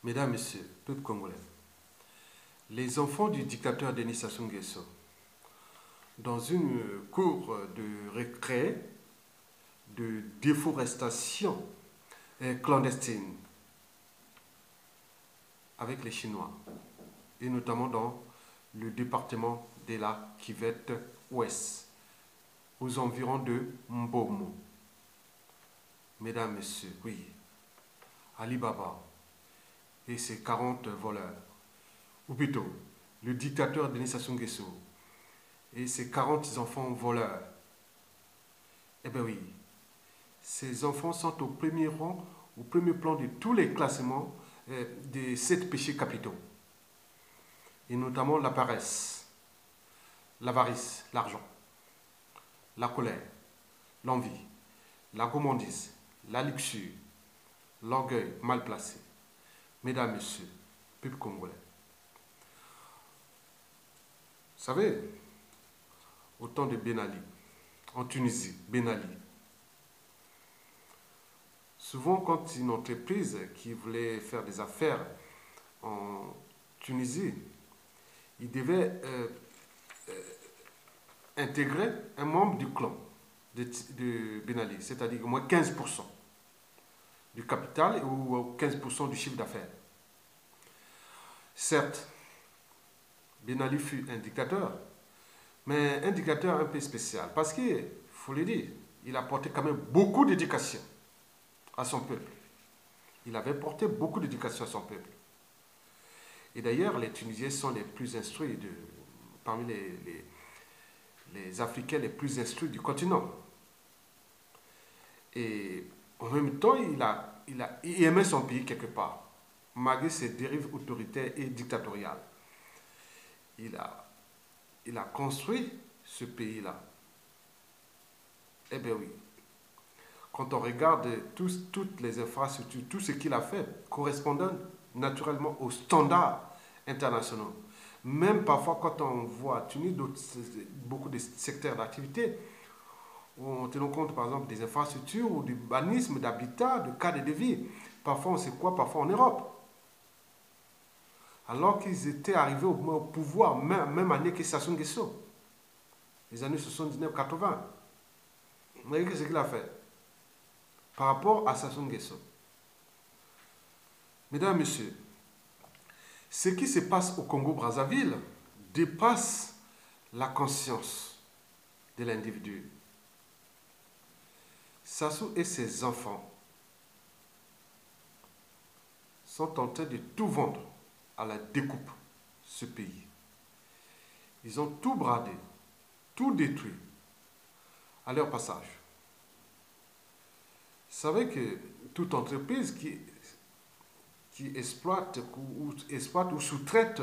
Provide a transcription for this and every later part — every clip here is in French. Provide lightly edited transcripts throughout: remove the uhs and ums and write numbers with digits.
Mesdames, Messieurs, peuple congolais, les enfants du dictateur Denis Sassou Nguesso, dans une cour de récré, de déforestation clandestine avec les Chinois, et notamment dans le département de la Kivette Ouest, aux environs de Mbomo. Mesdames, Messieurs, oui, Ali Baba et ses 40 voleurs, ou plutôt le dictateur Denis Sassou Nguesso et ses 40 enfants voleurs. Eh bien oui, ces enfants sont au premier rang, au premier plan de tous les classements des 7 péchés capitaux, et notamment la paresse, l'avarice, l'argent, la colère, l'envie, la gourmandise, la luxure, l'orgueil mal placé. Mesdames, Messieurs, peuple congolais, vous savez, au temps de Ben Ali, en Tunisie, Ben Ali, souvent quand une entreprise qui voulait faire des affaires en Tunisie, il devait intégrer un membre du clan de Ben Ali, c'est-à-dire au moins 15% du capital ou 15% du chiffre d'affaires. Certes, Ben Ali fut un dictateur, mais un dictateur un peu spécial, parce qu'il faut le dire, il a porté quand même beaucoup d'éducation à son peuple. Il avait porté beaucoup d'éducation à son peuple. Et d'ailleurs, les Tunisiens sont les plus instruits, parmi les Africains les plus instruits du continent. Et en même temps, il aimait son pays quelque part, malgré ses dérives autoritaires et dictatoriales. Il a construit ce pays-là. Eh bien oui, quand on regarde toutes les infrastructures, tout ce qu'il a fait, correspondant naturellement aux standards internationaux. Même parfois, quand on voit Tunis, beaucoup de secteurs d'activité, en tenant compte par exemple des infrastructures ou du urbanisme, d'habitat, de cadre de vie. Parfois on sait quoi, parfois en Europe. Alors qu'ils étaient arrivés au pouvoir, même année que Sassou Nguesso, les années 79-80. Vous voyez ce qu'il a fait par rapport à Sassou Nguesso. Mesdames, Messieurs, ce qui se passe au Congo-Brazzaville dépasse la conscience de l'individu. Sassou et ses enfants sont en train de tout vendre à la découpe, ce pays. Ils ont tout bradé, tout détruit à leur passage. Vous savez que toute entreprise qui exploite ou sous-traite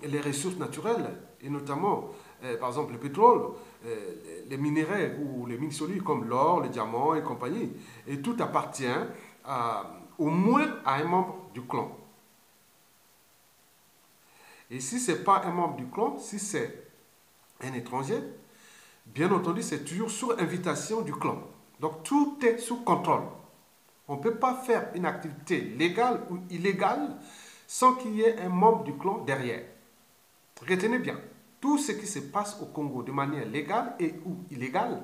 les ressources naturelles, et notamment, par exemple, le pétrole, les minéraux ou les mines solides comme l'or, les diamants et compagnie, et tout appartient au moins à un membre du clan. Et si ce n'est pas un membre du clan, si c'est un étranger, bien entendu, c'est toujours sous invitation du clan. Donc tout est sous contrôle. On ne peut pas faire une activité légale ou illégale sans qu'il y ait un membre du clan derrière. Retenez bien, tout ce qui se passe au Congo de manière légale et ou illégale,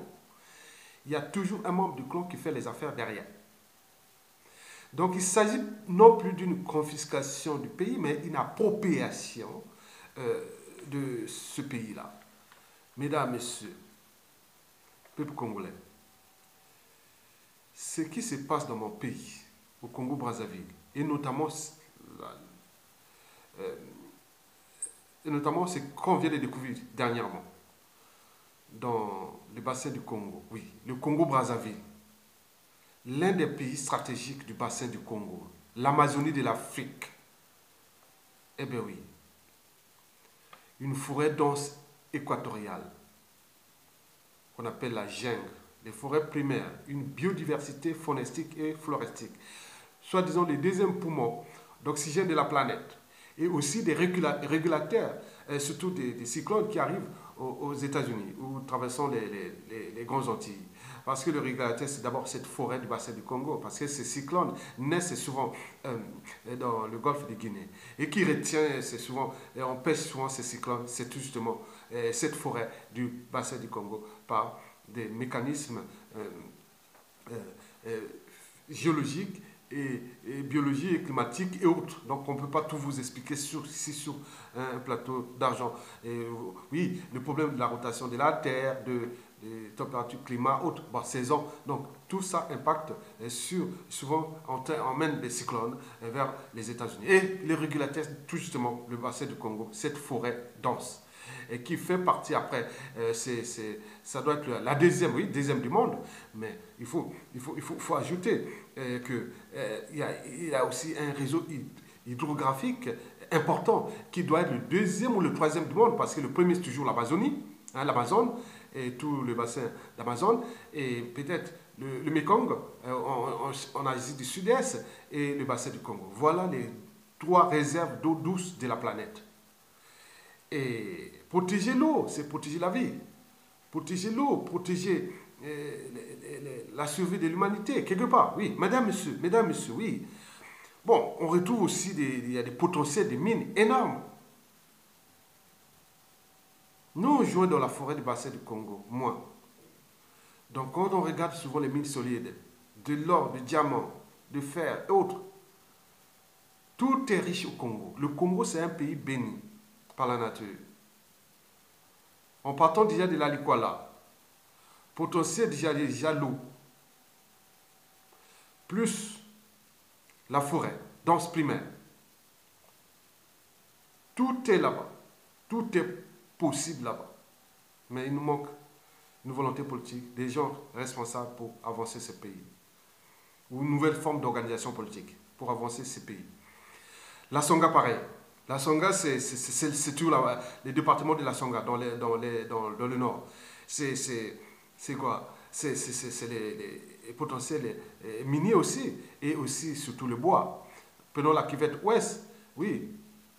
il y a toujours un membre du clan qui fait les affaires derrière. Donc il s'agit non plus d'une confiscation du pays, mais d'une appropriation de ce pays-là. Mesdames, Messieurs, peuple congolais, ce qui se passe dans mon pays, au Congo-Brazzaville, et notamment ce qu'on vient de découvrir dernièrement dans le bassin du Congo, oui, le Congo-Brazzaville, l'un des pays stratégiques du bassin du Congo, l'Amazonie de l'Afrique. Eh bien oui, une forêt dense équatoriale, qu'on appelle la jungle, les forêts primaires, une biodiversité faunistique et floristique, soit disons les deuxièmes poumons d'oxygène de la planète, et aussi des régulateurs, surtout des cyclones qui arrivent aux États-Unis ou traversant les grandes Antilles. Parce que le régulateur, c'est d'abord cette forêt du bassin du Congo. Parce que ces cyclones naissent souvent dans le golfe de Guinée. Et qui retient, c'est souvent, et empêche souvent ces cyclones, c'est tout justement cette forêt du bassin du Congo par des mécanismes géologiques et biologie et climatique et autres. Donc on ne peut pas tout vous expliquer ici sur un plateau d'argent. Oui, le problème de la rotation de la Terre, des températures, climat, autres, saison. Donc tout ça impacte souvent emmène des cyclones vers les États-Unis. Et les régulateurs, tout justement, le bassin du Congo, cette forêt dense. Et qui fait partie après, ça doit être la deuxième, oui, deuxième du monde, mais il faut ajouter qu'il y a aussi un réseau hydrographique important qui doit être le deuxième ou le troisième du monde, parce que le premier c'est toujours l'Amazonie, hein, l'Amazone et tout le bassin d'Amazon, et peut-être le Mekong en Asie du Sud-Est et le bassin du Congo. Voilà les 3 réserves d'eau douce de la planète. Et protéger l'eau, c'est protéger la vie. Protéger l'eau, protéger la survie de l'humanité, quelque part. Oui, mesdames, messieurs, oui. Bon, on retrouve aussi il y a des potentiels de mines énormes. Nous jouons dans la forêt du bassin du Congo, moi. Donc quand on regarde souvent les mines solides, de l'or, du diamant, du fer et autres, tout est riche au Congo. Le Congo, c'est un pays béni par la nature. En partant déjà de la Likwala, potentiel déjà l'eau, plus la forêt, dense primaire. Tout est là-bas. Tout est possible là-bas. Mais il nous manque une volonté politique, des gens responsables pour avancer ce pays. Ou une nouvelle forme d'organisation politique pour avancer ce pays. La Songa, pareil. La Songa, c'est tout les départements de la Songa, dans le nord. C'est quoi? C'est les potentiels miniers aussi, et aussi surtout le bois. Prenons la cuvette ouest, oui,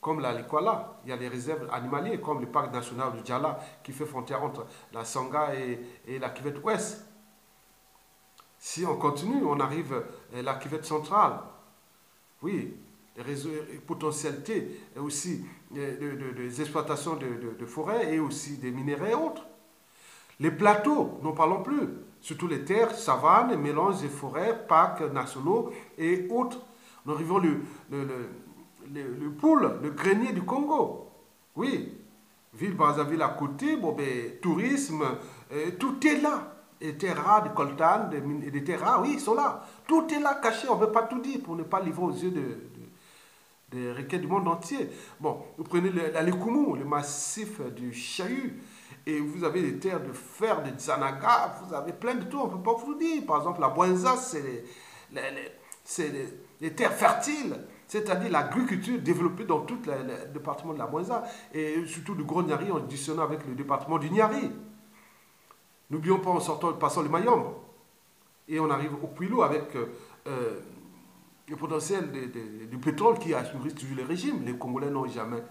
comme la Likwala, il y a les réserves animalières, comme le parc national du Djala, qui fait frontière entre la Songa et la cuvette ouest. Si on continue, on arrive à la cuvette centrale. Oui, les réseaux, potentialités aussi des exploitations de forêts et aussi des minéraux et autres. Les plateaux, n'en parlons plus, surtout les terres, savanes, mélanges de forêts, parcs nationaux et autres. Nous arrivons le pôle, le grenier du Congo. Oui, ville Brazzaville à côté, tourisme, tout est là. Les terres rares, des coltan, des terres rares, oui, ils sont là. Tout est là caché, on ne veut pas tout dire pour ne pas livrer aux yeux des requêtes du monde entier. Bon, vous prenez la Lekumu, le massif du Chahut, et vous avez des terres de fer, de Zanaga, vous avez plein de tout, on ne peut pas vous dire. Par exemple, la Bouenza, c'est les terres fertiles, c'est-à-dire l'agriculture développée dans tout le département de la Bouenza, et surtout le Gros Nyari en additionnant avec le département du Nyari. N'oublions pas en passant le Mayombe. Et on arrive au Kwilu avec le potentiel du pétrole qui a nourri toujours le régime. Les Congolais n'ont jamais.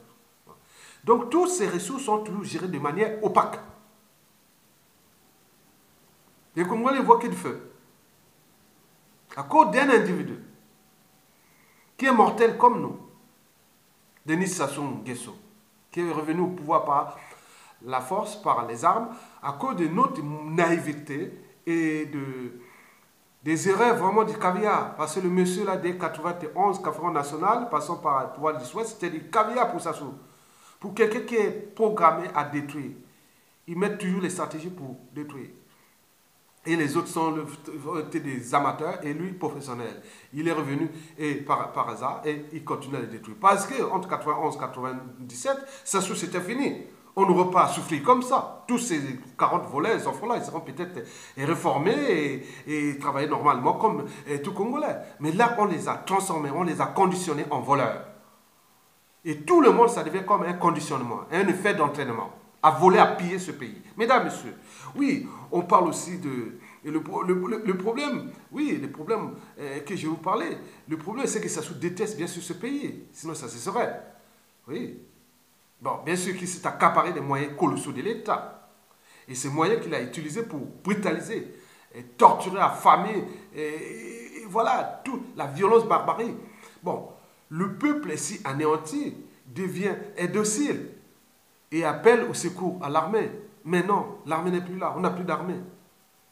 Donc toutes ces ressources sont toujours gérées de manière opaque. Les Congolais ne voient que du feu. À cause d'un individu qui est mortel comme nous, Denis Sassou Nguesso, qui est revenu au pouvoir par la force, par les armes, à cause de notre naïveté et des erreurs vraiment du caviar. Parce que le monsieur là, dès 91, Front National, passant par le pouvoir du Souest, c'était du caviar pour Sassou. Pour quelqu'un qui est programmé à détruire, ils mettent toujours les stratégies pour détruire. Et les autres sont des amateurs et lui professionnel. Il est revenu et par hasard et il continue à les détruire. Parce qu'entre 91 et 97, Sassou c'était fini. On n'aura pas à souffrir comme ça. Tous ces 40 voleurs, ces enfants-là, ils seront peut-être réformés et travailler normalement comme tout Congolais. Mais là, on les a transformés, on les a conditionnés en voleurs. Et tout le monde, ça devient comme un conditionnement, un effet d'entraînement, à voler, à piller ce pays. Mesdames, messieurs, oui, on parle aussi de... Le problème, oui, le problème que je vais vous parler, le problème, c'est que Sassou déteste bien sûr ce pays. Sinon, ça cesserait. Oui. Bon, bien sûr qu'il s'est accaparé des moyens colossaux de l'État. Et ces moyens qu'il a utilisés pour brutaliser torturés, affamés, et voilà, toute la violence, barbarie. Bon, le peuple est si anéanti, est docile et appelle au secours à l'armée. Mais non, l'armée n'est plus là, on n'a plus d'armée.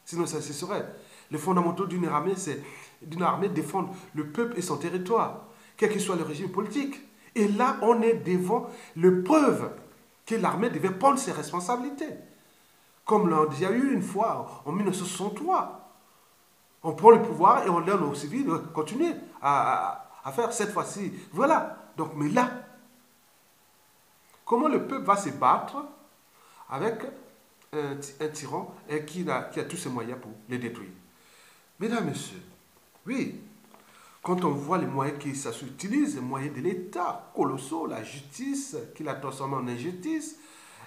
Sinon, ça cesserait. Les fondamentaux d'une armée, c'est d'une armée défendre le peuple et son territoire, quel que soit le régime politique. Et là, on est devant le preuve que l'armée devait prendre ses responsabilités. Comme l'a déjà eu une fois en 1963. On prend le pouvoir et on donne aux civils de continuer à faire cette fois-ci. Voilà. Donc, mais là, comment le peuple va se battre avec un tyran qui a tous ses moyens pour les détruire? Mesdames, Messieurs, oui, quand on voit les moyens qui s'utilisent, les moyens de l'État colossaux, la justice qui l'a transformée en injustice,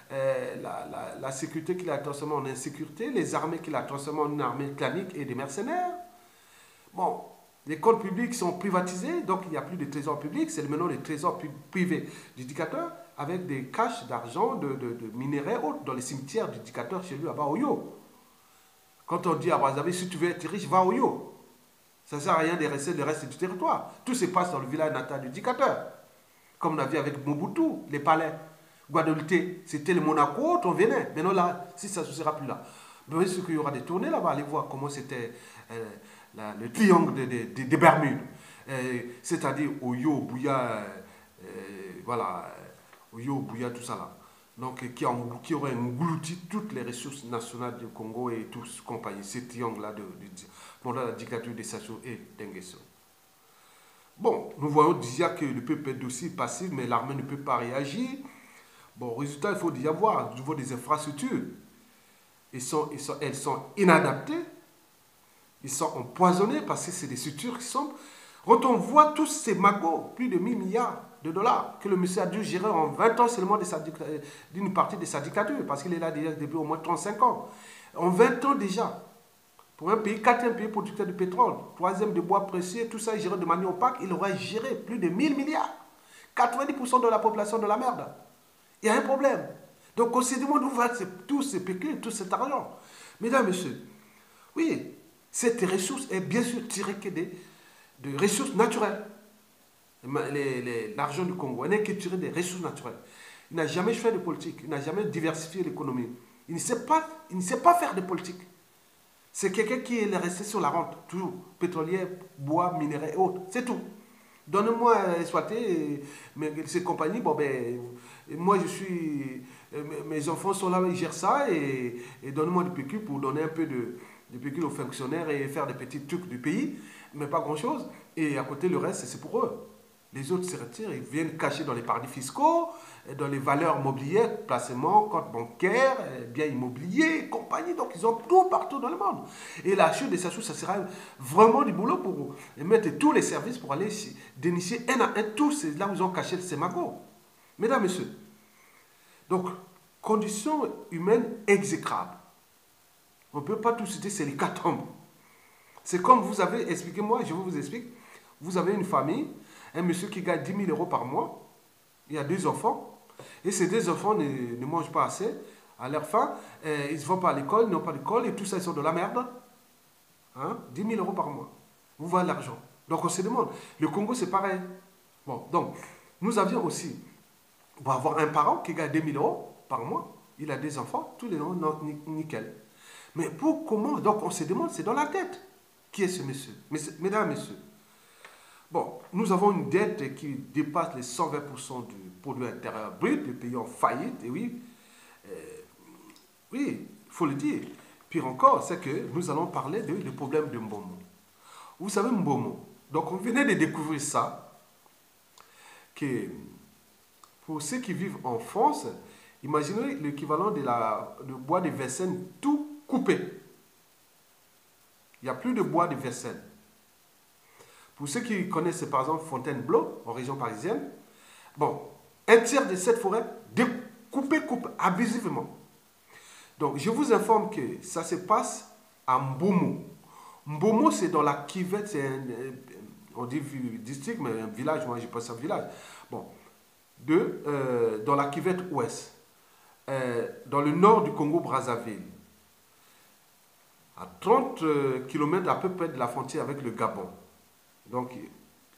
la sécurité qui l'a transformée en insécurité, les armées qui l'a transformée en une armée clanique et des mercenaires. Bon, les comptes publics sont privatisés, donc il n'y a plus de trésors publics, c'est maintenant les trésors privés du dictateur avec des caches d'argent, de minerais autres dans les cimetières du dictateur chez lui à Baoyo. Quand on dit à Brazzaville, si tu veux être riche, va au Yo. Ça ne sert à rien de rester le reste du territoire. Tout se passe dans le village natal du dictateur. Comme on a vu avec Mobutu, les palais. Guadeloupe, c'était le Monaco, on venait. Maintenant là, si ça ne sera plus là. Vous voyez ce qu'il y aura des tournées là-bas, allez voir comment c'était le triangle des Bermudes. C'est-à-dire Oyo, Bouya, voilà, Oyo, Bouya, tout ça là. Donc, qui aurait englouti toutes les ressources nationales du Congo et tous compagnie, ce triangle-là pendant la dictature de Sassou et d'Nguesso. Bon, nous voyons déjà que le peuple est docile, passif, mais l'armée ne peut pas réagir. Bon, résultat, il faut déjà voir au niveau des infrastructures. Elles sont inadaptées, ils sont empoisonnés parce que c'est des structures qui sont... Quand on voit tous ces magots, plus de 1000 milliards de dollars, que le monsieur a dû gérer en 20 ans seulement d'une partie de sa dictature, parce qu'il est là déjà depuis au moins 35 ans. En 20 ans déjà, pour un pays, quatrième pays producteur de pétrole, troisième de bois précieux, tout ça géré de manière opaque, il aurait géré plus de 1000 milliards. 90% de la population de la merde. Il y a un problème. Donc on se demande où va tout ce pécule, tout cet argent. Mesdames, Messieurs, oui, cette ressource est bien sûr tirée que de ressources naturelles. L'argent du Congo n'est que tiré des ressources naturelles. Il n'a jamais fait de politique, il n'a jamais diversifié l'économie. Il ne sait pas faire de politique. C'est quelqu'un qui est resté sur la rente, toujours. Pétrolier, bois, minerais et autres. C'est tout. Donnez-moi exploiter ces compagnies. Bon, ben, moi, mes enfants sont là, ils gèrent ça et donnez-moi du PQ pour donner un peu de PQ aux fonctionnaires et faire des petits trucs du pays, mais pas grand-chose. Et à côté, le reste, c'est pour eux. Les autres se retirent, ils viennent cacher dans les paradis fiscaux, dans les valeurs mobilières, placements, comptes bancaires, biens immobiliers, compagnie. Donc, ils ont tout partout dans le monde. Et la chute des Sassou, ça sera vraiment du boulot pour mettre tous les services pour aller dénicher un à un tous là où ils ont caché ces magots. Mesdames, Messieurs, donc, conditions humaines exécrables. On ne peut pas tout citer, c'est l'hécatombe. C'est comme vous avez, expliquez-moi, je vous explique, vous avez une famille, un monsieur qui gagne 10 000 euros par mois, il y a 2 enfants, et ces 2 enfants ne mangent pas assez, à leur faim, ils ne vont pas à l'école, ils n'ont pas d'école, et tout ça, ils sont de la merde. Hein? 10 000 euros par mois. Vous voyez l'argent. Donc on se demande, le Congo c'est pareil. Bon, donc, nous avions aussi, pour avoir un parent qui gagne 2 000 euros par mois, il a 2 enfants, tous les noms, nickel. Mais pour comment? Donc on se demande, c'est dans la tête. Qui est ce monsieur? Mesdames, Messieurs, bon, nous avons une dette qui dépasse les 120% du produit intérieur brut, le pays en faillite, et oui, oui, il faut le dire. Pire encore, c'est que nous allons parler du problème de Mbomo. Vous savez Mbomo, donc on venait de découvrir ça, que pour ceux qui vivent en France, imaginez l'équivalent de bois de Vincennes tout coupé. Il n'y a plus de bois de Vincennes. Pour ceux qui connaissent par exemple Fontainebleau, en région parisienne, bon, un tiers de cette forêt découpée abusivement. Donc je vous informe que ça se passe à Mbomo. Mbomo, c'est dans la Kivette, c'est on dit district, mais un village, moi je pense un village. Bon, dans la Kivette ouest, dans le nord du Congo-Brazzaville. à 30 km à peu près de la frontière avec le Gabon. Donc,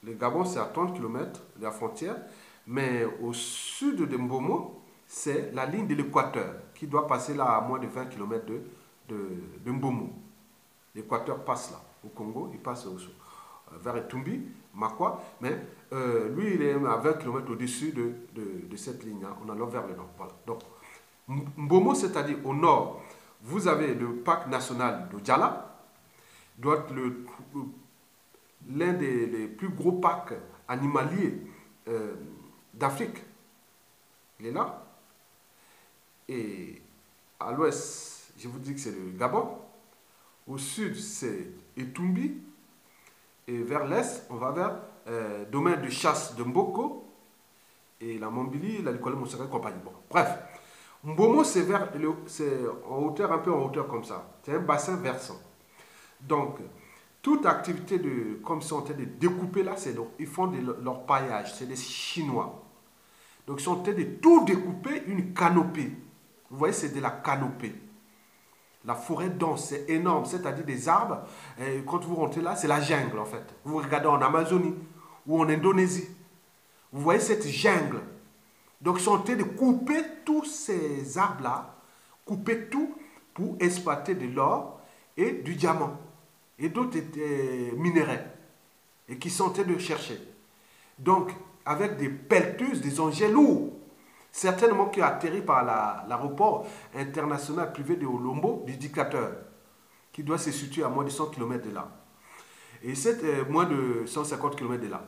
le Gabon, c'est à 30 km de la frontière, mais au sud de Mbomo, c'est la ligne de l'équateur qui doit passer là à moins de 20 km de Mbomo. L'équateur passe là, au Congo, il passe vers Etumbi, Makwa, mais lui, il est à 20 km au-dessus de cette ligne, hein, en allant vers le nord. Voilà. Donc, Mbomo, c'est-à-dire au nord, vous avez le parc national de Djala, doit être l'un des plus gros parcs animaliers d'Afrique. Il est là. Et à l'ouest, je vous dis que c'est le Gabon. Au sud, c'est Etumbi. Et vers l'est, on va vers domaine de chasse de Mboko. Et la Mombili, la Likwale Moussaka et compagnie. Bon, bref. Mbomo, c'est en hauteur, un peu en hauteur comme ça. C'est un bassin versant. Donc, toute activité comme ils sont en train de découper là, ils font leur paillage. C'est des Chinois. Donc, ils sont en train de tout découper une canopée. Vous voyez, c'est de la canopée. La forêt dense, c'est énorme, c'est-à-dire des arbres. Et quand vous rentrez là, c'est la jungle en fait. Vous regardez en Amazonie ou en Indonésie. Vous voyez cette jungle. Donc, ils sont en train de couper tous ces arbres-là, couper tout pour exploiter de l'or et du diamant et d'autres minéraux et qui sont en train de chercher. Donc, avec des pelleteuses, des engins lourds, certainement qui atterri par l'aéroport international privé de Olombo du dictateur, qui doit se situer à moins de 100 km de là. Et c'est moins de 150 km de là.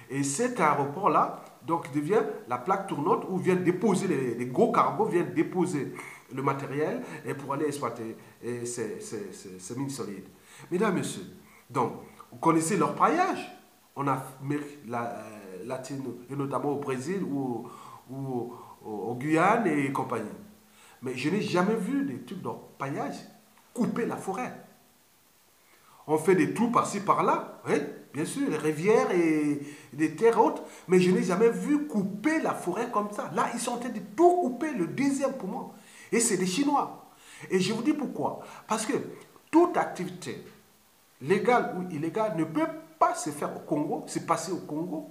Et cet aéroport-là, donc, devient la plaque tournante où viennent déposer les gros cargos, viennent déposer le matériel et pour aller exploiter ces mines solides. Mesdames, Messieurs, donc, vous connaissez leur paillage en Amérique latine, et notamment au Brésil ou au Guyane et compagnie. Mais je n'ai jamais vu des trucs de paillage couper la forêt. On fait des trous par-ci, par-là, oui, bien sûr, les rivières et des terres hautes, mais je n'ai jamais vu couper la forêt comme ça. Là, ils sont en train de tout couper, le deuxième poumon. Et c'est des Chinois. Et je vous dis pourquoi. Parce que toute activité, légale ou illégale, ne peut pas se faire au Congo, se passer au Congo,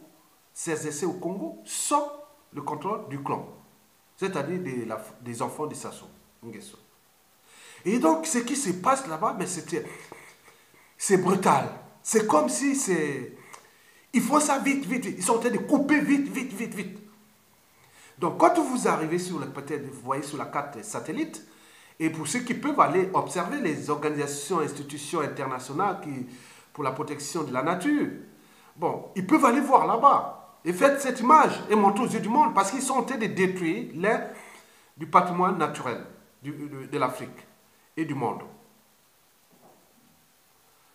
s'exercer au Congo, sans le contrôle du clan. C'est-à-dire des enfants de Sassou Nguesso. Et donc, ce qui se passe là-bas, mais c'est brutal. C'est comme si ils font ça vite, vite, vite. Ils sont en train de couper vite, vite, vite, vite. Donc, quand vous arrivez peut-être, vous voyez sur la carte satellite, et pour ceux qui peuvent aller observer les organisations, institutions internationales pour la protection de la nature, bon, ils peuvent aller voir là-bas. Et faites cette image et montrez aux yeux du monde parce qu'ils sont en train de détruire l'air du patrimoine naturel de l'Afrique et du monde.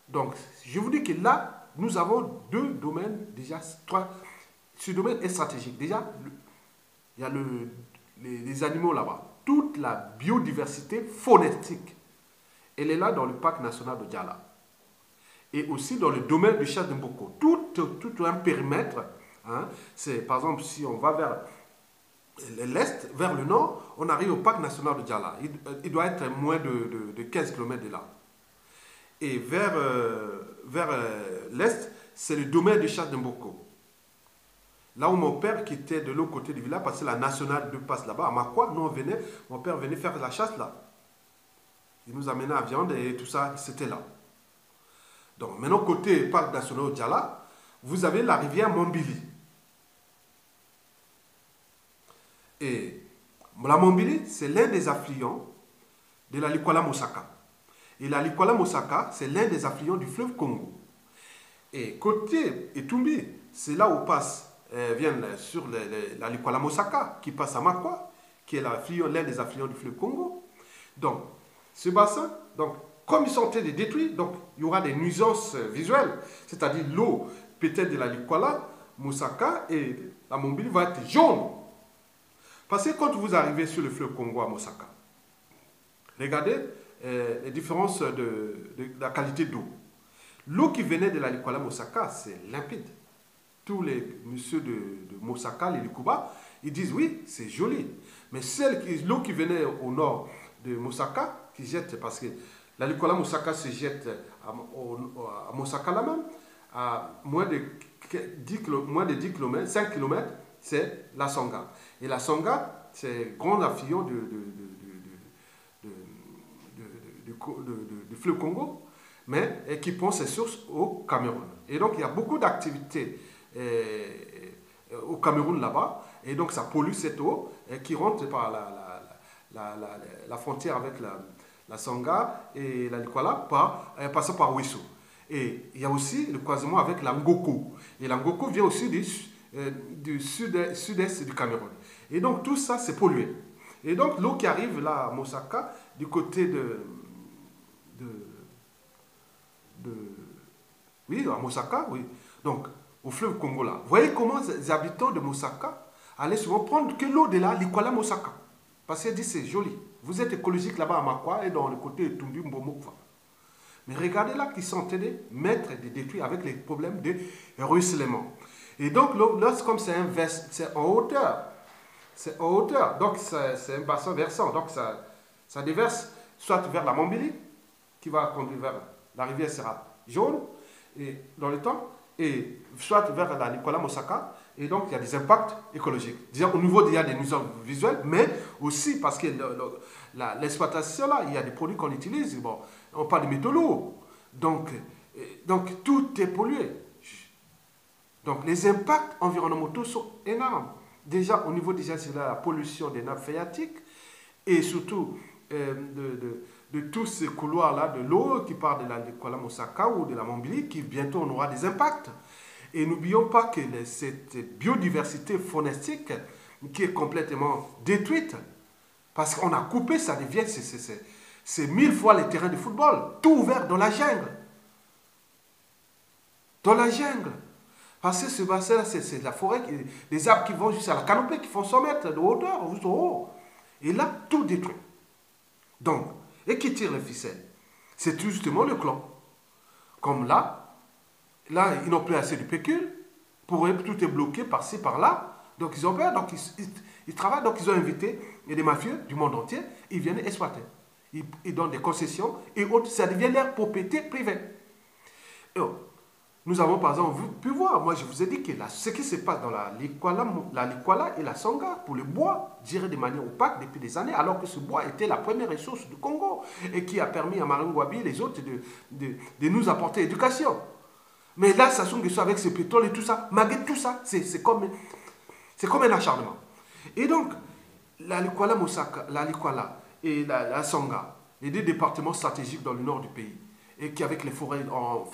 Donc, je vous dis que là, nous avons deux domaines, déjà, ce domaine est stratégique. Déjà, il y a les animaux là-bas. Toute la biodiversité phonétique, elle est là dans le parc national de Djala. Et aussi dans le domaine du chasse de Mboko. Tout un périmètre. Hein, c'est par exemple si on va vers l'est, vers le nord, on arrive au parc national de Djala. Il doit être moins de 15 km de là. Et vers l'est, c'est le domaine de chasse de Mboko. Là où mon père, qui était de l'autre côté du village, parce que la nationale 2 passe là-bas, à Makwa, mon père venait faire la chasse là. Il nous amenait à viande et tout ça, c'était là. Donc maintenant, côté parc national de Djala, vous avez la rivière Mombili. Et la Mombili, c'est l'un des affluents de la Likwala Mosaka. Et la Likwala Mosaka, c'est l'un des affluents du fleuve Congo. Et côté Etumbi, c'est là où viennent sur la Likwala Mosaka, qui passe à Makwa, qui est l'un des affluents du fleuve Congo. Donc, ce bassin, donc, comme ils sont en train de détruire, donc, il y aura des nuisances visuelles, c'est-à-dire l'eau peut-être de la Likwala Mosaka et la Mombili va être jaune. Parce que quand vous arrivez sur le fleuve Congo à Mosaka, regardez les différences de la qualité d'eau. L'eau qui venait de la Likwala Mosaka, c'est limpide. Tous les messieurs de Mosaka, les Likuba, ils disent oui, c'est joli. Mais l'eau qui venait au nord de Mosaka, qui jette, parce que La Likola Moussaka se jette à Moussaka là-même, à moins de 10 km, 5 km, c'est la Songa. Et la Songa, c'est grand affluent du fleuve Congo, mais qui prend ses sources au Cameroun. Et donc, il y a beaucoup d'activités au Cameroun là-bas, et donc ça pollue cette eau qui rentre par la frontière avec la Songa et la Likola, passant par Wissou. Et il y a aussi le croisement avec la Ngoko. Et la Ngoko vient aussi du sud-est du Cameroun. Et donc tout ça, c'est pollué. Et donc l'eau qui arrive là à Moussaka, du côté oui, à Moussaka, oui. Donc, au fleuve Congo là. Vous voyez comment les habitants de Moussaka allaient souvent prendre que l'eau de là, Likola Moussaka. Parce qu'ils disent c'est joli. Vous êtes écologique là-bas à Makwa et dans le côté de Tumbi Mbomokwa. Mais regardez là qu'ils sont en train de mettre des détruits avec les problèmes de ruissellement. Et donc là, c'est comme c'est en hauteur. C'est en hauteur. Donc c'est un bassin versant. Donc ça déverse soit vers la Mambili, qui va conduire vers la rivière sera jaune et dans le temps, et soit vers la Likola Moussaka. Et donc, il y a des impacts écologiques. Disons, au niveau, il y a des nuisances visuelles, mais aussi parce que l'exploitation, là, il y a des produits qu'on utilise. Bon, on parle de métaux lourds. Donc, tout est pollué. Donc, les impacts environnementaux sont énormes. Déjà, au niveau déjà, c'est la pollution des nappes phréatiques et surtout de tous ces couloirs-là de l'eau qui part de la Likola Moussaka ou de la Mambili, qui bientôt on aura des impacts. Et n'oublions pas que cette biodiversité faunistique qui est complètement détruite, parce qu'on a coupé, ça devient, c'est 1000 fois les terrains de football, tout ouvert dans la jungle. Dans la jungle. Parce que ce bassin-là, c'est la forêt, des arbres qui vont jusqu'à la canopée, qui font 100 mètres de hauteur, juste au haut. Et là, tout détruit. Donc, et qui tire les ficelles? C'est justement le clan. Comme là, ils n'ont plus assez de pécule. Pour eux, tout est bloqué par-ci, par-là. Donc, ils ont peur. Donc, ils travaillent. Donc, ils ont invité des mafieux du monde entier. Ils viennent exploiter. Ils donnent des concessions et autres. Ça devient leur propriété privée. Et nous avons, par exemple, pu voir. Moi, je vous ai dit que ce qui se passe dans la Likola et la Songa, pour le bois, géré de manière opaque depuis des années, alors que ce bois était la première ressource du Congo et qui a permis à Marine Ngouabi et les autres de nous apporter l'éducation. Mais là, ça songe avec ce pétrole et tout ça, malgré tout ça, c'est comme un acharnement. Et donc, la Likola Moussaka, la Likola et la Songa, les deux départements stratégiques dans le nord du pays, et qui avec les forêts en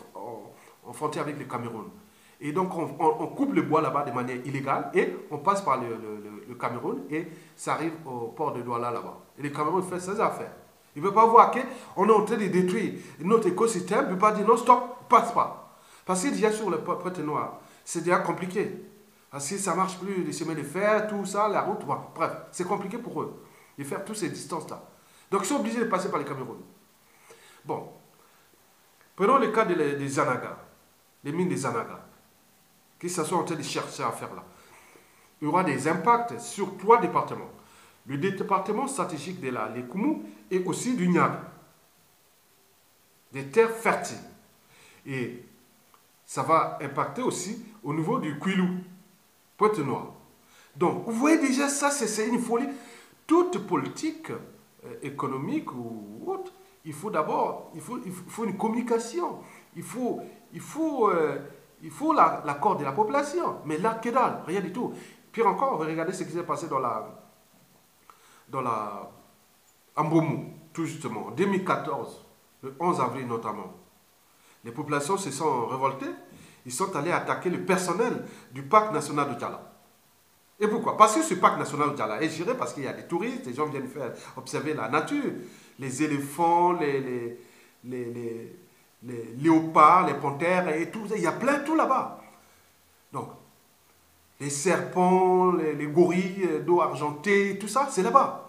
frontière avec le Cameroun. Et donc, on coupe le bois là-bas de manière illégale et on passe par le Cameroun et ça arrive au port de Douala là-bas. Et le Cameroun fait ses affaires. Il ne veut pas voir qu'on est en train de détruire notre écosystème, il ne veut pas dire non, stop, passe pas. Parce que déjà sur le Pointe Noire, c'est déjà compliqué. Parce que ça ne marche plus, les chemins de fer, tout ça, la route, bon, bref, c'est compliqué pour eux de faire toutes ces distances-là. Donc ils sont obligés de passer par le Cameroun. Bon, prenons le cas des Zanaga, les mines des Zanaga, qui se sont en train de chercher à faire là. Il y aura des impacts sur 3 départements. Le département stratégique de la Lekumu et aussi du Niaga. Des terres fertiles. Et ça va impacter aussi au niveau du Kwilu, Pointe Noire. Donc, vous voyez déjà, ça, c'est une folie. Toute politique économique ou autre, il faut d'abord, il faut une communication. Il faut l'accord de la population. Mais là, que dalle, rien du tout. Pire encore, on va regarder ce qui s'est passé en Mbomou, tout justement, en 2014, le 11 avril notamment. Les populations se sont révoltées, ils sont allés attaquer le personnel du parc national de Djala. Et pourquoi? Parce que ce parc national de Djala est géré parce qu'il y a des touristes, les gens viennent faire observer la nature, les éléphants, les léopards, les panthères et tout, il y a plein de tout là-bas. Donc, les serpents, les gorilles d'eau argentée, tout ça, c'est là-bas.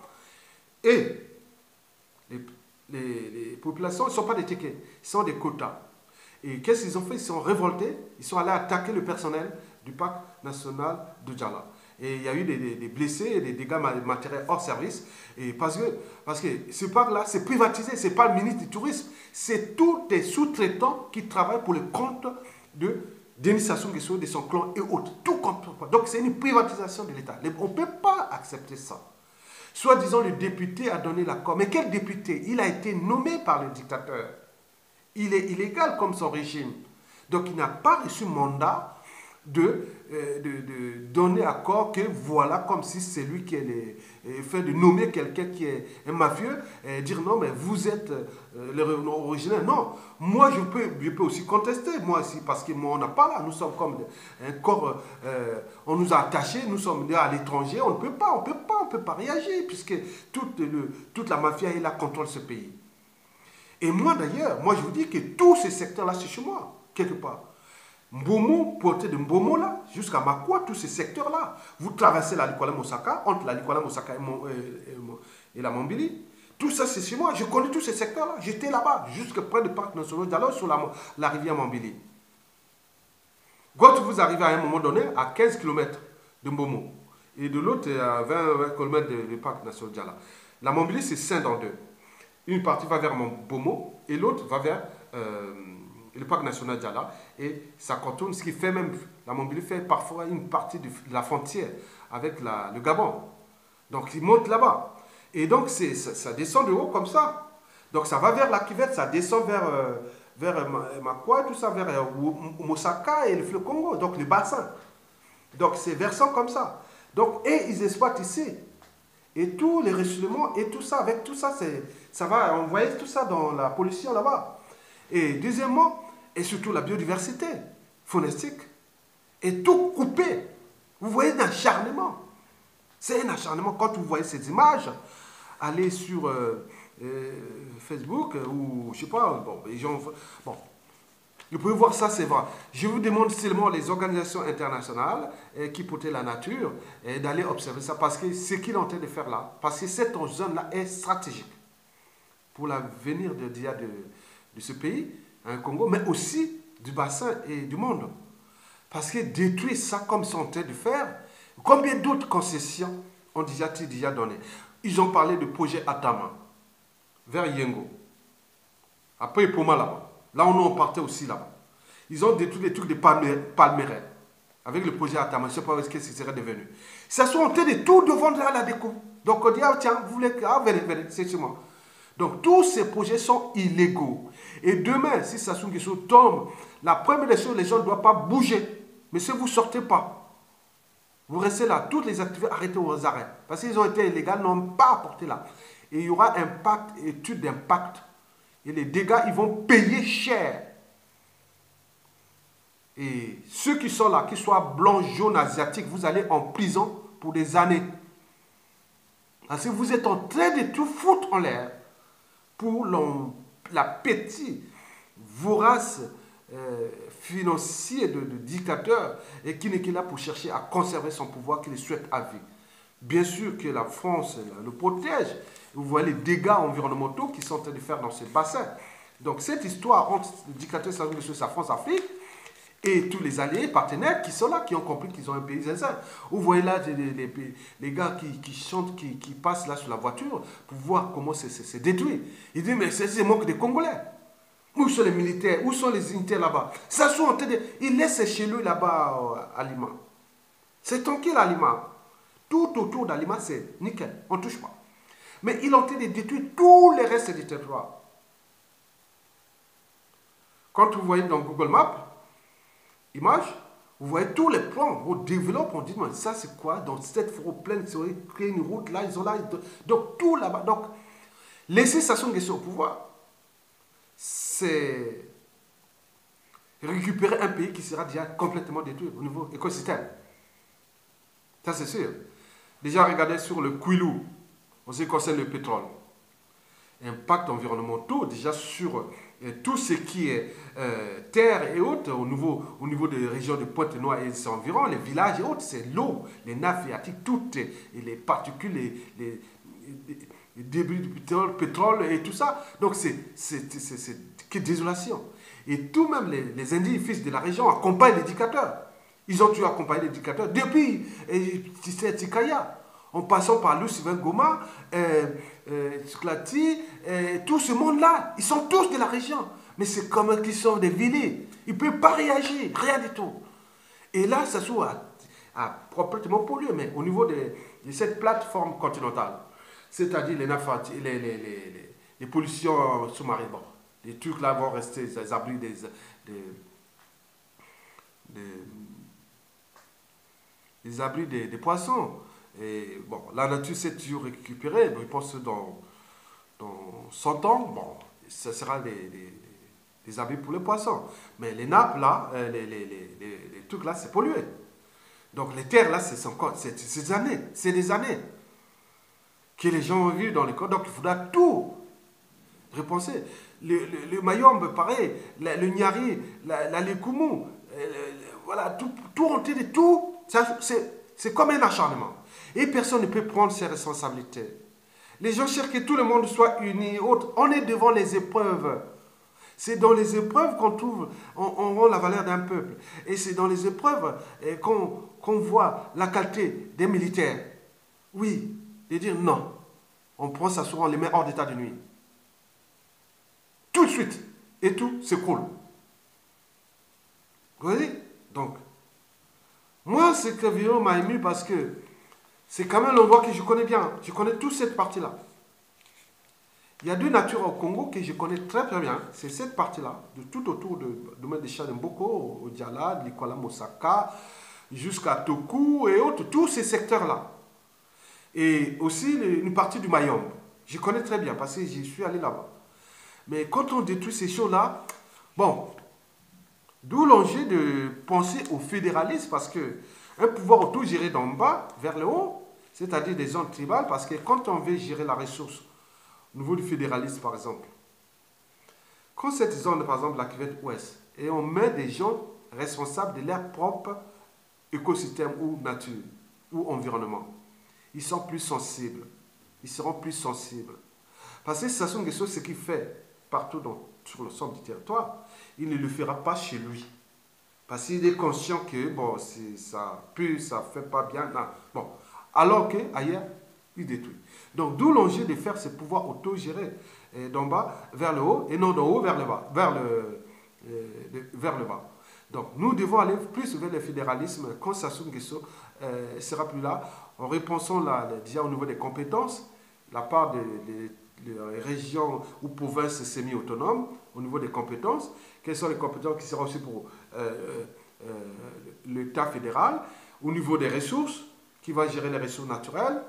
Et les populations ne sont pas des tickets, ils sont des quotas. Et qu'est-ce qu'ils ont fait? Ils sont révoltés, ils sont allés attaquer le personnel du parc national de Djala. Et il y a eu des blessés, des dégâts matériels hors service. Et parce que ce parc-là, c'est privatisé, ce n'est pas le ministre du Tourisme, c'est tous des sous-traitants qui travaillent pour le compte de Denis Sassou Nguesso, de son clan et autres. Tout compte. Donc c'est une privatisation de l'État. On ne peut pas accepter ça. Soit disant le député a donné l'accord. Mais quel député? Il a été nommé par le dictateur. Il est illégal comme son régime. Donc il n'a pas reçu mandat de donner accord que voilà, comme si c'est lui qui fait de nommer quelqu'un qui est un mafieux, et dire non, mais vous êtes l'originaire. Non, moi je peux aussi contester, moi aussi, parce que moi on n'a pas là, nous sommes comme un corps, on nous a attachés, nous sommes à l'étranger, on ne peut pas réagir, puisque toute la mafia est là, contrôle ce pays. Et moi d'ailleurs, moi je vous dis que tous ces secteurs-là, c'est chez moi, quelque part. Mbomo, porté de Mbomo là, jusqu'à Makwa, tous ces secteurs-là. Vous traversez la Likwala Mosaka, entre la Likwala Mosaka et la Mambili. Tout ça, c'est chez moi. Je connais tous ces secteurs-là. J'étais là-bas, jusque près du parc national d'Allo, sur la rivière Mambili. Quand vous arrivez à un moment donné, à 15 km de Mbomo, et de l'autre, à 20 km du parc national d'Allo. La Mambili, c'est scindé en deux. Une partie va vers Mbomo, et l'autre va vers le parc national d'Ala, et ça contourne, ce qui fait même, la Mambili fait parfois une partie de la frontière avec le Gabon. Donc il monte là-bas. Et donc ça descend de haut comme ça. Donc ça va vers la cuvette, ça descend vers Makwa, tout ça, vers Mosaka et le fleuve Congo, donc le bassin. Donc c'est versant comme ça. Donc, et ils exploitent ici. Et tous les ressoulements et tout ça, avec tout ça, ça va envoyer tout ça dans la pollution là-bas. Et deuxièmement, et surtout la biodiversité faunistique est tout coupé. Vous voyez un acharnement. C'est un acharnement. Quand vous voyez ces images, allez sur Facebook ou je sais pas, bon, vous pouvez voir ça, c'est vrai. Je vous demande seulement les organisations internationales qui protègent la nature d'aller observer ça parce que ce qu'ils ont en train de faire là, parce que cette zone-là est stratégique pour l'avenir de ce pays, un Congo, mais aussi du bassin et du monde. Parce que détruire ça comme ils sont en train de faire, combien d'autres concessions ont déjà donné? Ils ont parlé de projet Atama, vers Yengo. Après Poma là-bas. Là, on partait aussi là-bas. Ils ont détruit les trucs de Palmeret, avec le projet Atama. Je ne sais pas ce que ce serait devenu. Ils sont en train de tout devant là, la déco. Donc on dit, ah tiens, vous voulez... Ah, venez, c'est chez moi. Donc tous ces projets sont illégaux. Et demain, si Sassou Nguesso tombe, la première des choses, les gens ne doivent pas bouger. Mais si vous ne sortez pas, vous restez là, toutes les activités arrêtées aux arrêts. Parce qu'ils ont été illégaux, n'ont pas apporté là. Et il y aura étude d'impact. Et les dégâts, ils vont payer cher. Et ceux qui sont là, qu'ils soient blancs, jaunes, asiatiques, vous allez en prison pour des années. Parce que vous êtes en train de tout foutre en l'air pour l'appétit vorace financier de dictateur et qui n'est que là pour chercher à conserver son pouvoir qu'il souhaite à vie. Bien sûr que la France le protège. Vous voyez les dégâts environnementaux qu'ils sont en train de faire dans ce bassin. Donc cette histoire entre le dictateur Sassou Nguesso, sa France-Afrique, et tous les alliés, partenaires qui sont là, qui ont compris qu'ils ont un pays zinzin. Vous voyez là les gars qui chantent, qui passent là sur la voiture pour voir comment c'est détruit. Ils disent, mais c'est manque des Congolais. Où sont les militaires? Où sont les unités là-bas? Ça sont en train de... Ils laissent chez lui là-bas à Lima. C'est tranquille à Lima. Tout autour d'Alima, c'est nickel. On ne touche pas. Mais ils ont en train de détruire tous les restes du territoire. Quand vous voyez dans Google Maps, images, vous voyez tous les plans, on développe, on dit, mais ça c'est quoi? Dans cette forêt pleine, ils ont créé une route là, ils ont là. Donc tout là-bas. Donc, laisser Sassou Nguesso au pouvoir, c'est récupérer un pays qui sera déjà complètement détruit au niveau écosystème. Ça c'est sûr. Déjà regardez sur le Kwilu, en ce qui concerne le pétrole. Impact environnemental déjà sur tout ce qui est terre et autres au niveau des régions de Pointe-Noire et ses environs, les villages et autres, c'est l'eau, les nappes phréatiques, toutes et les particules, les débris du pétrole et tout ça. Donc c'est que désolation. Et tout même les indiens fils de la région accompagnent les dictateurs. Ils ont toujours accompagné les dictateurs depuis Tikaya, en passant par Lucien Goma, Tsuklati, tout ce monde-là. Ils sont tous de la région. Mais c'est comme qu'ils sont des villes. Ils ne peuvent pas réagir, rien du tout. Et là, ça a complètement pollué, mais au niveau de cette plateforme continentale, c'est-à-dire les pollutions sous-marines, bon, les trucs là vont rester des abris des abris des poissons. Et bon, la nature s'est toujours récupérée. Je pense que dans 100 ans, bon, ce sera des abris pour les poissons. Mais les nappes là, les trucs là, c'est pollué. Donc les terres là, c'est des années que les gens ont vu dans les codes. Donc il faudra tout repenser. Le Mayombe, pareil, le Nyari, la Lekumu, voilà, tout entier de tout, c'est comme un acharnement. Et personne ne peut prendre ses responsabilités. Les gens cherchent que tout le monde soit uni. On est devant les épreuves. C'est dans les épreuves qu'on trouve, on rend la valeur d'un peuple. Et c'est dans les épreuves qu'on voit la qualité des militaires. Oui, et dire non. On prend ça souvent, on les met hors d'état de nuit. Tout de suite. Et tout s'écroule. Vous voyez? Donc, moi, c'est que Vio m'a ému parce que c'est quand même l'endroit que je connais bien. Je connais toute cette partie-là. Il y a deux natures au Congo que je connais très très bien. C'est cette partie-là, de tout autour de domaine de Chademboko, au Diala, Likola Mosaka, jusqu'à Toku et autres, tous ces secteurs-là. Et aussi une partie du Mayombe. Je connais très bien parce que j'y suis allé là-bas. Mais quand on détruit ces choses-là, bon, d'où l'enjeu de penser au fédéralisme parce que un pouvoir auto-géré d'en bas vers le haut, c'est-à-dire des zones tribales, parce que quand on veut gérer la ressource, au niveau du fédéralisme, par exemple. Quand cette zone, par exemple, la cuvette ouest, et on met des gens responsables de leur propre écosystème ou nature, ou environnement, ils sont plus sensibles. Ils seront plus sensibles. Parce que ce sont des choses, ce qu'il fait partout sur l'ensemble du territoire, il ne le fera pas chez lui. Parce qu'il est conscient que, bon, ça pue, ça ne fait pas bien. Non. Bon. Alors qu'ailleurs, il détruit. Donc, d'où l'enjeu de faire ce pouvoir auto-géré d'en bas vers le haut et non d'en haut vers le bas. Vers le bas. Donc, nous devons aller plus vers le fédéralisme quand Sassou Nguesso sera plus là, en repensant déjà au niveau des compétences, la part des régions ou provinces semi-autonomes, au niveau des compétences, quelles sont les compétences qui seront aussi pour l'État fédéral, au niveau des ressources, qui va gérer les ressources naturelles,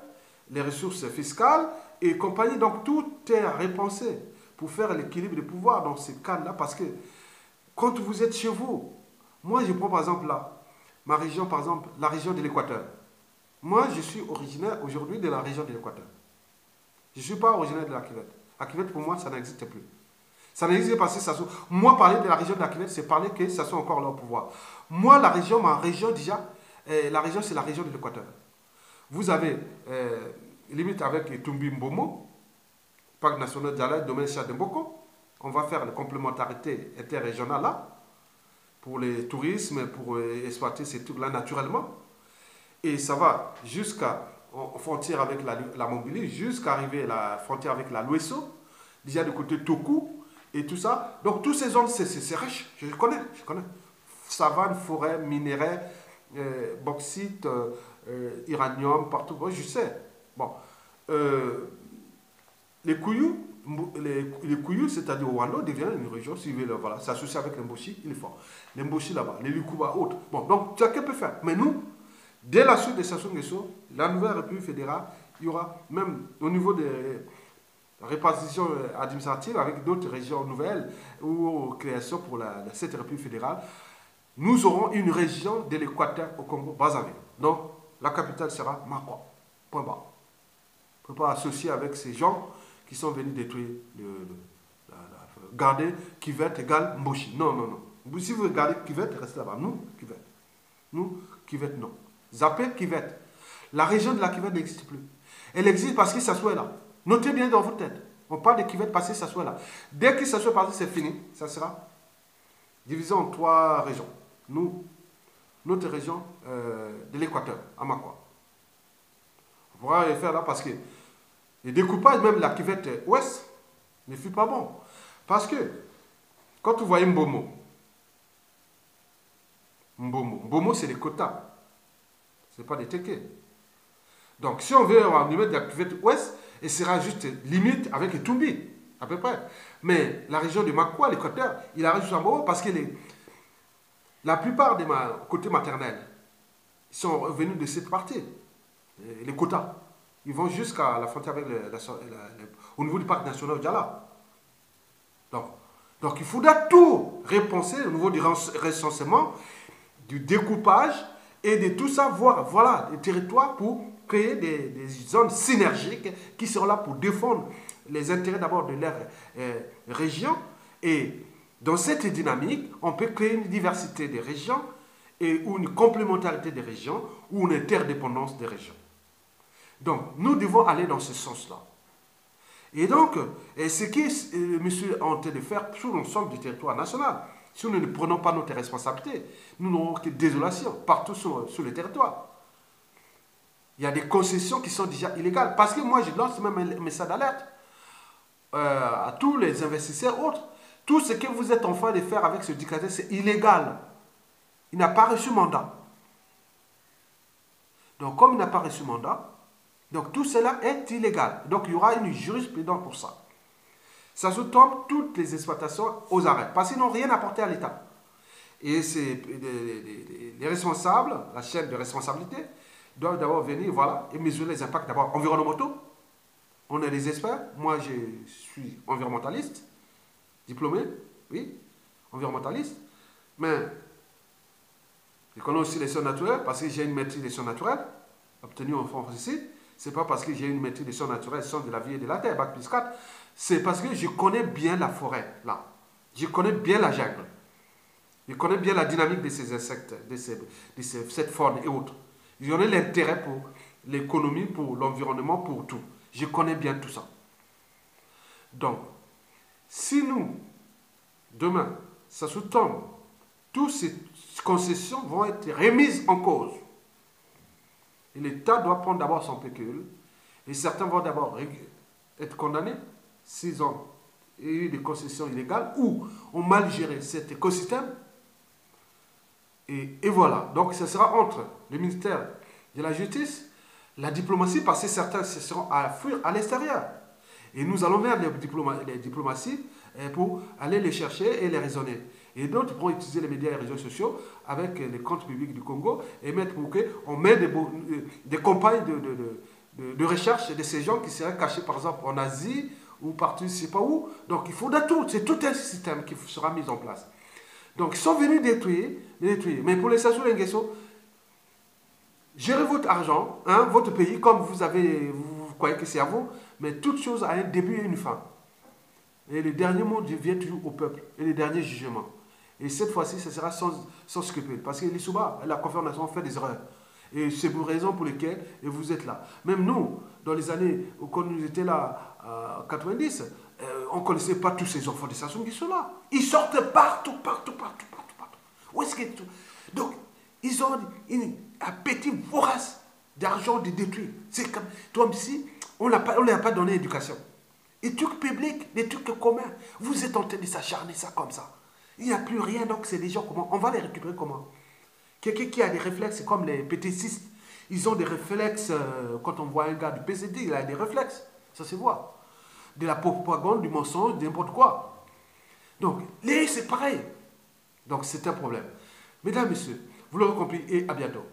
les ressources fiscales et compagnie. Donc tout est à repenser pour faire l'équilibre des pouvoirs dans ces cas-là. Parce que quand vous êtes chez vous, moi je prends par exemple là, ma région par exemple, la région de l'Équateur. Moi je suis originaire aujourd'hui de la région de l'Équateur. Je ne suis pas originaire de la Cuvette. La Cuvette pour moi ça n'existe plus. Ça n'existe pas si ça soit. Moi parler de la région de la Cuvette, c'est parler que ça soit encore leur pouvoir. Moi ma région déjà, la région c'est la région de l'Équateur. Vous avez limite avec Tumbi Mbomo, Parc national Diala, domaine Chademboko. On va faire la complémentarité interrégionale là, pour les tourismes, pour exploiter ces trucs-là naturellement. Et ça va jusqu'à frontière avec la Mongolie, jusqu'à arriver à la frontière avec la Lueso, déjà du côté Toku et tout ça. Donc, toutes ces zones, c'est riche. Je connais. Savane, forêt, minerais, bauxite, uranium, partout. Bon, je sais. Bon. Les Kouyou, c'est-à-dire Wando, devient une région civile. Voilà, s'associe avec l'Emboshi, il est fort. L'Emboshi là-bas, les Likuba, autres. Bon, donc, chacun peut faire. Mais nous, dès la suite de Sassou Nguesso, la nouvelle République fédérale, il y aura même au niveau des répartitions administratives avec d'autres régions nouvelles ou création pour cette République fédérale, nous aurons une région de l'Équateur au Congo, Brazzaville. Donc, la capitale sera Makwa. Point barre. On ne peut pas associer avec ces gens qui sont venus détruire, garder Kivette égale Mboshi. Non. Si vous regardez Kivette, restez là-bas. Nous, Kivette, non. Zappé, Kivette. La région de la Kivette n'existe plus. Elle existe parce que ça soit là. Notez bien dans votre tête. On parle de Kivette parce que ça soit là. Dès que ça soit passé, c'est fini. Ça sera divisé en 3 régions. Nous, notre région de l'Équateur, à Makwa. On pourra le faire là parce que le découpage, même la cuvette ouest, ne fut pas bon. Parce que, quand vous voyez Mbomo c'est des quotas. Ce n'est pas des tickets. Donc, si on veut avoir de la cuvette ouest, il sera juste limite avec les Tumbi, à peu près. Mais la région de Makwa, l'Équateur, il arrive sur Mbomo parce que la plupart des côtés maternels sont venus de cette partie, les quotas. Ils vont jusqu'à la frontière avec au niveau du parc national Djala. Donc il faudra tout repenser au niveau du recensement, du découpage et de tout ça, voir voilà, des territoires pour créer des zones synergiques qui seront là pour défendre les intérêts d'abord de leur région. Et dans cette dynamique, on peut créer une diversité des régions ou une complémentarité des régions ou une interdépendance des régions. Donc, nous devons aller dans ce sens-là. Et donc, ce que monsieur est en train de faire sur l'ensemble du territoire national, si nous ne prenons pas notre responsabilité, nous n'aurons que désolation partout sur le territoire. Il y a des concessions qui sont déjà illégales. Parce que moi, je lance même un message d'alerte à tous les investisseurs autres. Tout ce que vous êtes en train de faire avec ce dictateur, c'est illégal. Il n'a pas reçu mandat. Donc, comme il n'a pas reçu mandat, donc tout cela est illégal. Donc, il y aura une jurisprudence pour ça. Ça sous-tombe toutes les exploitations aux arrêts. Parce qu'ils n'ont rien apporté à l'État. Et les responsables, la chaîne de responsabilité, doivent d'abord venir, voilà, et mesurer les impacts d'abord environnementaux. On est des experts. Moi, je suis environnementaliste, diplômé, oui, environnementaliste. Mais je connais aussi les sciences naturelles parce que j'ai une maîtrise des sciences naturelles, obtenue en France ici. Ce n'est pas parce que j'ai une maîtrise des sciences naturelles, sciences de la vie et de la terre, Bac plus 4. C'est parce que je connais bien la forêt, là. Je connais bien la jungle. Je connais bien la dynamique de ces insectes, de cette faune et autres. Je connais l'intérêt pour l'économie, pour l'environnement, pour tout. Je connais bien tout ça. Donc, si nous, demain, ça sous-tombe, toutes ces concessions vont être remises en cause. Et l'État doit prendre d'abord son pécule. Et certains vont d'abord être condamnés s'ils ont eu des concessions illégales ou ont mal géré cet écosystème. Et voilà. Donc, ce sera entre le ministère de la Justice, la diplomatie, parce que certains se seront à fuir à l'extérieur. Et nous allons vers les diplomaties pour aller les chercher et les raisonner. Et d'autres pourront utiliser les médias et les réseaux sociaux avec les comptes publics du Congo et mettre pour qu'on mette des campagnes de recherche de ces gens qui seraient cachés par exemple en Asie ou partout, je ne sais pas où. Donc il faudra tout, c'est tout un système qui sera mis en place. Donc ils sont venus détruire. Mais pour les Sassou Nguesso, gérez votre argent, hein, votre pays comme vous croyez que c'est à vous, mais toute chose a un début et une fin. Et le dernier mot vient toujours au peuple, et le dernier jugement. Et cette fois-ci, ce sera sans scrupule. Parce que l'Issouba, la conférence nationale fait des erreurs. Et c'est pour raison pour lesquelles vous êtes là. Même nous, dans les années où nous étions là, en 90, on ne connaissait pas tous ces enfants de Sassou qui sont là. Ils sortent partout. Où est-ce qu'ils sont? Donc, ils ont un appétit vorace d'argent de détruire. C'est comme, toi ici, on ne leur a pas donné l'éducation. Les trucs publics, les trucs communs, vous êtes en train de s'acharner ça comme ça. Il n'y a plus rien, donc c'est des gens comment? On va les récupérer comment? Quelqu'un qui a des réflexes, comme les pétécistes, ils ont des réflexes, quand on voit un gars du PCD, il a des réflexes, ça se voit. De la propagande, du mensonge, de n'importe quoi. Donc, c'est pareil. Donc, c'est un problème. Mesdames, Messieurs, vous l'aurez compris et à bientôt.